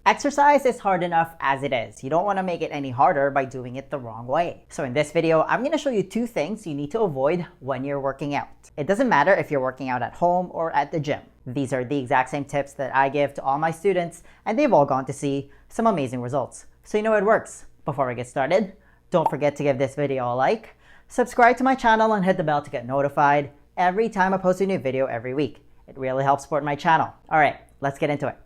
Exercise is hard enough as it is. You don't want to make it any harder by doing it the wrong way. So in this video, I'm going to show you 2 things you need to avoid when you're working out. It doesn't matter if you're working out at home or at the gym. These are the exact same tips that I give to all my students, and they've all gone to see some amazing results. So you know it works. Before we get started, don't forget to give this video a like, subscribe to my channel, and hit the bell to get notified every time I post a new video every week. It really helps support my channel. All right, let's get into it.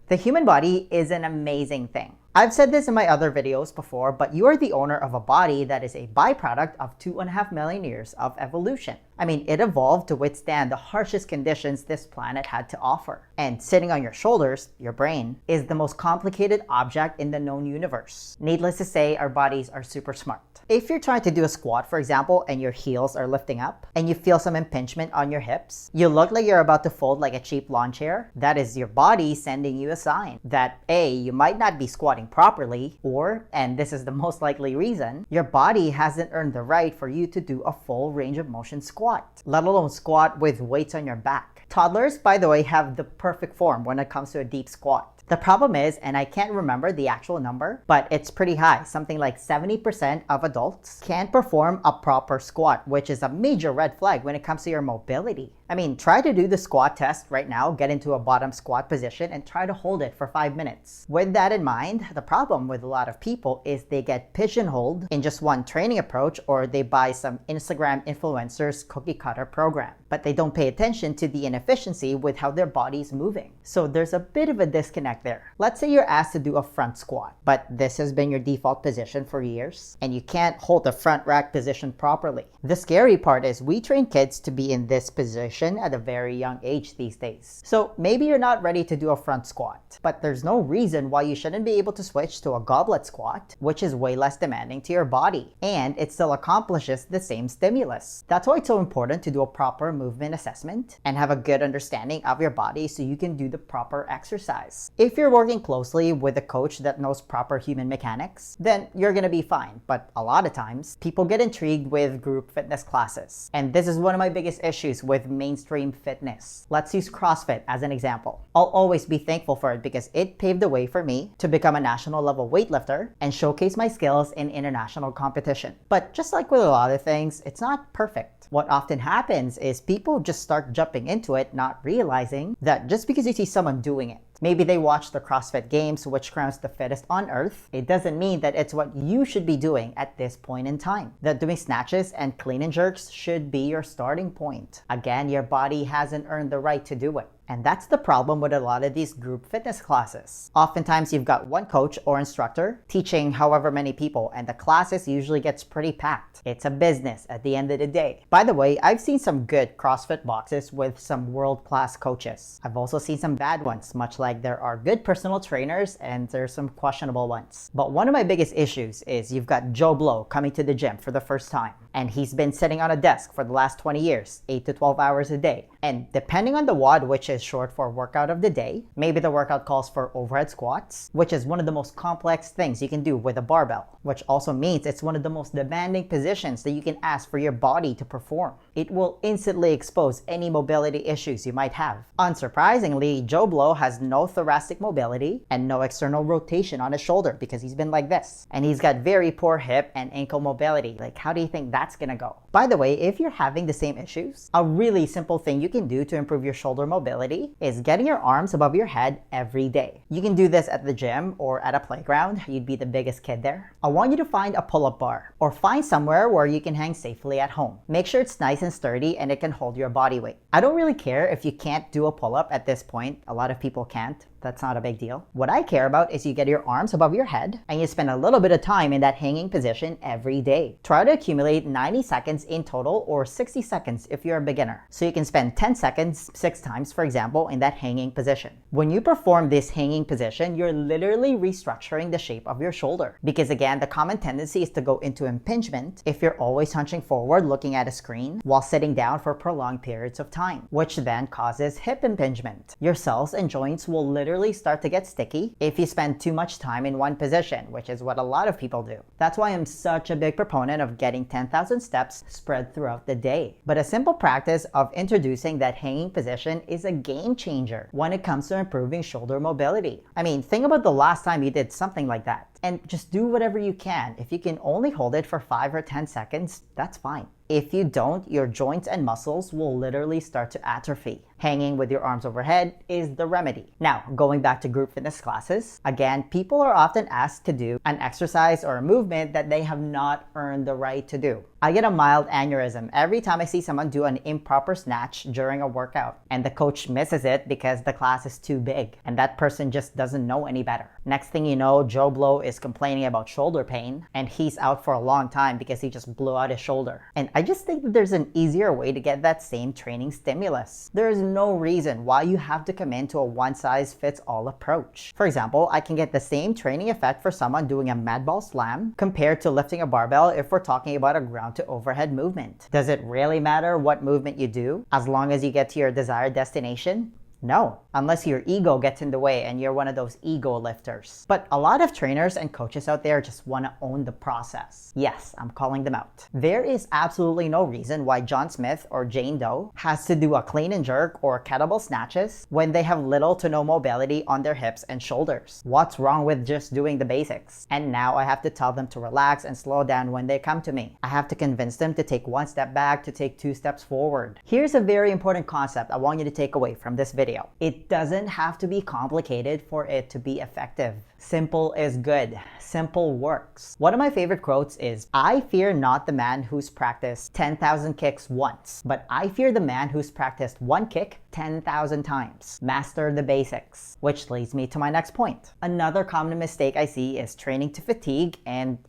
The human body is an amazing thing. I've said this in my other videos before, but you are the owner of a body that is a byproduct of 2.5 million years of evolution. I mean, it evolved to withstand the harshest conditions this planet had to offer. And sitting on your shoulders, your brain, is the most complicated object in the known universe. Needless to say, our bodies are super smart. If you're trying to do a squat, for example, and your heels are lifting up, and you feel some impingement on your hips, you look like you're about to fold like a cheap lawn chair, that is your body sending you a sign that A, you might not be squatting properly, or, and this is the most likely reason, your body hasn't earned the right for you to do a full range of motion squat, let alone squat with weights on your back. Toddlers, by the way, have the perfect form when it comes to a deep squat. The problem is, and I can't remember the actual number, but it's pretty high. Something like 70% of adults can't perform a proper squat, which is a major red flag when it comes to your mobility. I mean, try to do the squat test right now, get into a bottom squat position and try to hold it for 5 minutes. With that in mind, the problem with a lot of people is they get pigeonholed in just one training approach, or they buy some Instagram influencer's cookie cutter program, but they don't pay attention to the inefficiency with how their body's moving. So there's a bit of a disconnect there. Let's say you're asked to do a front squat, but this has been your default position for years, and you can't hold the front rack position properly. The scary part is we train kids to be in this position at a very young age these days. So maybe you're not ready to do a front squat, but there's no reason why you shouldn't be able to switch to a goblet squat, which is way less demanding to your body, and it still accomplishes the same stimulus. That's why it's so important to do a proper movement assessment and have a good understanding of your body so you can do the proper exercise. If you're working closely with a coach that knows proper human mechanics, then you're gonna be fine. But a lot of times, people get intrigued with group fitness classes. And this is one of my biggest issues with mainstream fitness. Let's use CrossFit as an example. I'll always be thankful for it because it paved the way for me to become a national level weightlifter and showcase my skills in international competition. But just like with a lot of things, it's not perfect. What often happens is people just start jumping into it, not realizing that just because you see someone doing it, maybe they watch the CrossFit Games, which crowns the fittest on earth, it doesn't mean that it's what you should be doing at this point in time. That doing snatches and clean and jerks should be your starting point. Again, your body hasn't earned the right to do it. And that's the problem with a lot of these group fitness classes. Oftentimes, you've got one coach or instructor teaching however many people, and the classes usually gets pretty packed. It's a business at the end of the day. By the way, I've seen some good CrossFit boxes with some world-class coaches. I've also seen some bad ones, much like there are good personal trainers and there's some questionable ones. But one of my biggest issues is you've got Joe Blow coming to the gym for the first time, and he's been sitting on a desk for the last 20 years, 8 to 12 hours a day. And depending on the WOD, which is short for workout of the day, maybe the workout calls for overhead squats, which is one of the most complex things you can do with a barbell, which also means it's one of the most demanding positions that you can ask for your body to perform. It will instantly expose any mobility issues you might have. Unsurprisingly, Joe Blow has no thoracic mobility and no external rotation on his shoulder because he's been like this. And he's got very poor hip and ankle mobility. Like, how do you think that's gonna go? By the way, if you're having the same issues, a really simple thing you can do to improve your shoulder mobility is getting your arms above your head every day. You can do this at the gym or at a playground. You'd be the biggest kid there. I want you to find a pull-up bar or find somewhere where you can hang safely at home. Make sure it's nice and sturdy and it can hold your body weight. I don't really care if you can't do a pull-up at this point. A lot of people can't. That's not a big deal. What I care about is you get your arms above your head and you spend a little bit of time in that hanging position every day. Try to accumulate 90 seconds in total, or 60 seconds if you're a beginner. So you can spend 10 seconds 6 times, for example, in that hanging position. When you perform this hanging position, you're literally restructuring the shape of your shoulder. Because again, the common tendency is to go into impingement if you're always hunching forward looking at a screen while sitting down for prolonged periods of time, which then causes hip impingement. Your cells and joints will literally literally start to get sticky if you spend too much time in one position, which is what a lot of people do. That's why I'm such a big proponent of getting 10,000 steps spread throughout the day. But a simple practice of introducing that hanging position is a game changer when it comes to improving shoulder mobility. I mean, think about the last time you did something like that. And just do whatever you can. If you can only hold it for 5 or 10 seconds, that's fine. If you don't, your joints and muscles will literally start to atrophy. Hanging with your arms overhead is the remedy. Now, going back to group fitness classes, again, people are often asked to do an exercise or a movement that they have not earned the right to do. I get a mild aneurysm every time I see someone do an improper snatch during a workout, and the coach misses it because the class is too big, and that person just doesn't know any better. Next thing you know, Joe Blow is complaining about shoulder pain, and he's out for a long time because he just blew out his shoulder. And I just think that there's an easier way to get that same training stimulus. There is no reason why you have to commit to a one-size-fits-all approach. For example, I can get the same training effect for someone doing a mad ball slam compared to lifting a barbell if we're talking about a ground to overhead movement. Does it really matter what movement you do as long as you get to your desired destination? No, unless your ego gets in the way and you're one of those ego lifters. But a lot of trainers and coaches out there just want to own the process. Yes, I'm calling them out. There is absolutely no reason why John Smith or Jane Doe has to do a clean and jerk or kettlebell snatches when they have little to no mobility on their hips and shoulders. What's wrong with just doing the basics? And now I have to tell them to relax and slow down when they come to me. I have to convince them to take one step back, to take 2 steps forward. Here's a very important concept I want you to take away from this video. It doesn't have to be complicated for it to be effective. Simple is good. Simple works. One of my favorite quotes is, "I fear not the man who's practiced 10,000 kicks once, but I fear the man who's practiced one kick 10,000 times." Master the basics. Which leads me to my next point. Another common mistake I see is training to fatigue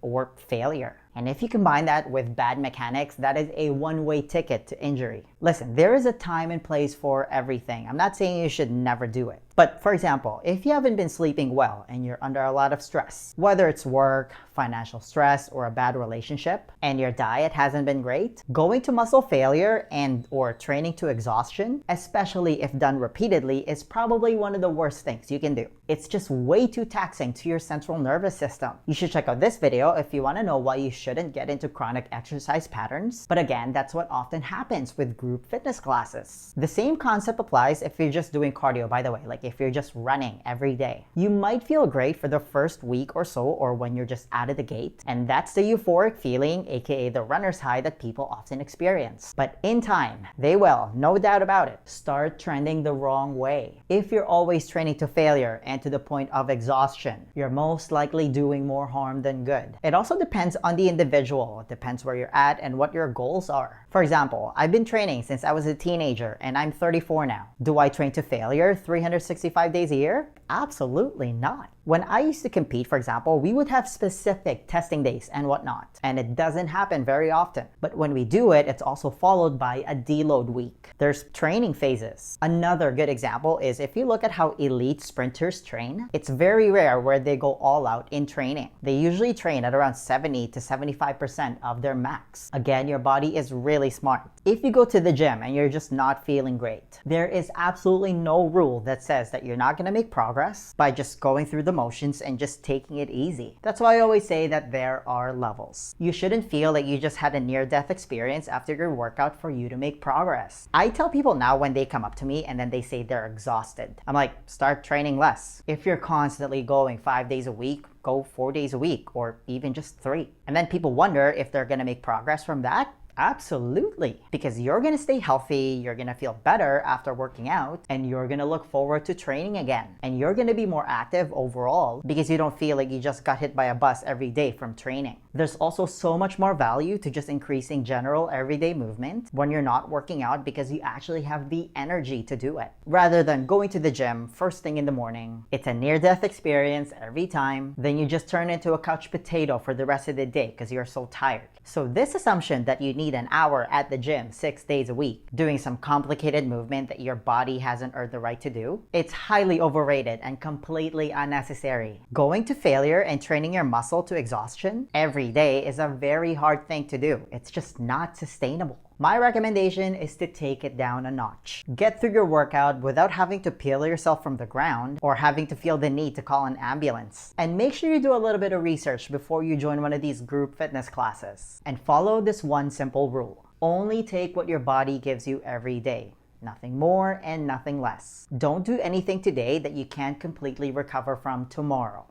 or failure. And if you combine that with bad mechanics, that is a one-way ticket to injury. Listen, there is a time and place for everything. I'm not saying you should never do it. But for example, if you haven't been sleeping well and you're under a lot of stress, whether it's work, financial stress, or a bad relationship, and your diet hasn't been great, going to muscle failure or training to exhaustion, especially if done repeatedly, is probably one of the worst things you can do. It's just way too taxing to your central nervous system. You should check out this video if you want to know why you shouldn't get into chronic exercise patterns. But again, that's what often happens with group fitness classes. The same concept applies if you're just doing cardio, by the way, like if you're just running every day. You might feel great for the first week or so, or when you're just out of the gate, and that's the euphoric feeling, aka the runner's high, that people often experience. But in time, they will, no doubt about it, start trending the wrong way. If you're always training to failure and to the point of exhaustion, you're most likely doing more harm than good. It also depends on the individual. It depends where you're at and what your goals are. For example, I've been training since I was a teenager and I'm 34 now. Do I train to failure 365 days a year? Absolutely not. When I used to compete, for example, we would have specific testing days and whatnot, and it doesn't happen very often. But when we do it, it's also followed by a deload week. There's training phases. Another good example is if you look at how elite sprinters train, it's very rare where they go all out in training. They usually train at around 70 to 75% of their max. Again, your body is really smart. If you go to the gym and you're just not feeling great, there is absolutely no rule that says that you're not going to make progress by just going through the motions and just taking it easy. That's why I always say that there are levels. You shouldn't feel like you just had a near-death experience after your workout for you to make progress. I tell people now when they come up to me and then they say they're exhausted, I'm like, start training less. If you're constantly going 5 days a week, go 4 days a week, or even just 3. And then people wonder if they're gonna make progress from that. Absolutely, because you're gonna stay healthy, you're gonna feel better after working out, and you're gonna look forward to training again. And you're gonna be more active overall because you don't feel like you just got hit by a bus every day from training. There's also so much more value to just increasing general everyday movement when you're not working out because you actually have the energy to do it. Rather than going to the gym first thing in the morning, it's a near-death experience every time, then you just turn into a couch potato for the rest of the day because you're so tired. So this assumption that you need an hour at the gym 6 days a week doing some complicated movement that your body hasn't earned the right to do, it's highly overrated and completely unnecessary. Going to failure and training your muscle to exhaustion every day is a very hard thing to do. It's just not sustainable. My recommendation is to take it down a notch. Get through your workout without having to peel yourself from the ground or having to feel the need to call an ambulance. And make sure you do a little bit of research before you join one of these group fitness classes. And follow this one simple rule. Only take what your body gives you every day. Nothing more and nothing less. Don't do anything today that you can't completely recover from tomorrow.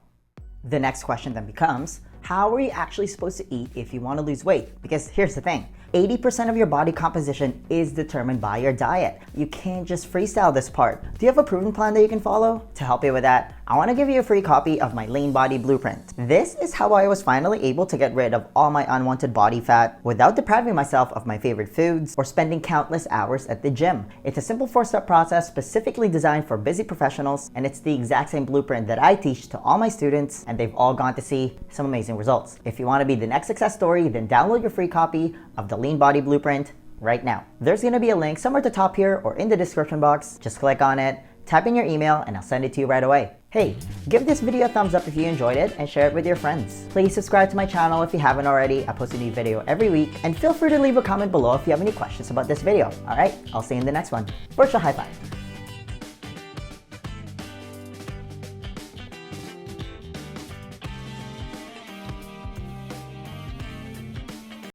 The next question then becomes, how are you actually supposed to eat if you want to lose weight? Because here's the thing, 80% of your body composition is determined by your diet. You can't just freestyle this part. Do you have a proven plan that you can follow? To help you with that, I want to give you a free copy of my Lean Body Blueprint. This is how I was finally able to get rid of all my unwanted body fat without depriving myself of my favorite foods or spending countless hours at the gym. It's a simple 4-step process specifically designed for busy professionals, and it's the exact same blueprint that I teach to all my students, and they've all gone to see some amazing results. If you want to be the next success story, then download your free copy of the Lean Body Blueprint right now. There's going to be a link somewhere at the top here or in the description box. Just click on it, type in your email, and I'll send it to you right away. Hey, give this video a thumbs up if you enjoyed it and share it with your friends. Please subscribe to my channel if you haven't already. I post a new video every week, and feel free to leave a comment below if you have any questions about this video. Alright, I'll see you in the next one. Virtual high five.